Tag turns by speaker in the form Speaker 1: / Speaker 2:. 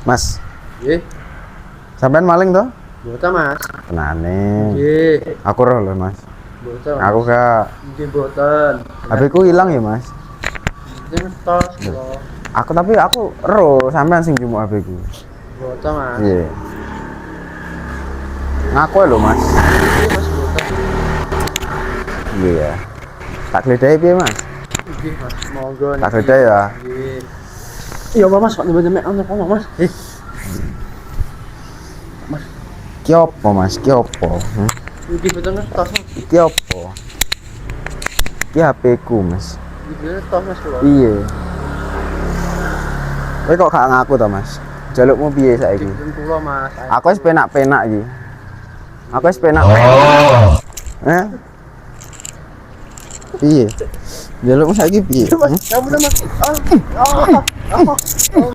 Speaker 1: Mas,
Speaker 2: Nggih.
Speaker 1: sampean maling toh?
Speaker 2: Mboten, Mas.
Speaker 1: Tenane.
Speaker 2: Nggih.
Speaker 1: Aku roh loh, Mas.
Speaker 2: Mboten.
Speaker 1: Aku gak
Speaker 2: Nggih mboten.
Speaker 1: HP ku hilang ya, Mas.
Speaker 2: Nggih tos kula.
Speaker 1: Aku roh sampean sing jumuk HP ku.
Speaker 2: Mboten, Mas.
Speaker 1: Iya. Ngaku lho, Mas.
Speaker 2: Nggih, Mas mboten.
Speaker 1: Iya. Tak gledahi piye, Mas?
Speaker 2: Nggih, Mas. Monggo
Speaker 1: Tak
Speaker 2: niki.
Speaker 1: gledahi ya.
Speaker 2: Nggih. Iya, Mas, kok nyebut-nyebut ono Mas. Mas,
Speaker 1: Ki opo, Mas? Ki opo?
Speaker 2: iki betul Mas tos.
Speaker 1: Ki opo? Ki HP ku, Mas.
Speaker 2: Iki betul tos Mas kula.
Speaker 1: Iya. Kowe kok gak ngaku to, Mas? Jalukmu piye
Speaker 2: Iki
Speaker 1: saiki?
Speaker 2: betul kula, Mas.
Speaker 1: Aku wis penak-penak iki. Aku wis penak. Eh? Piye? Jalukmu saiki piye?
Speaker 2: Mas, kamu Mas.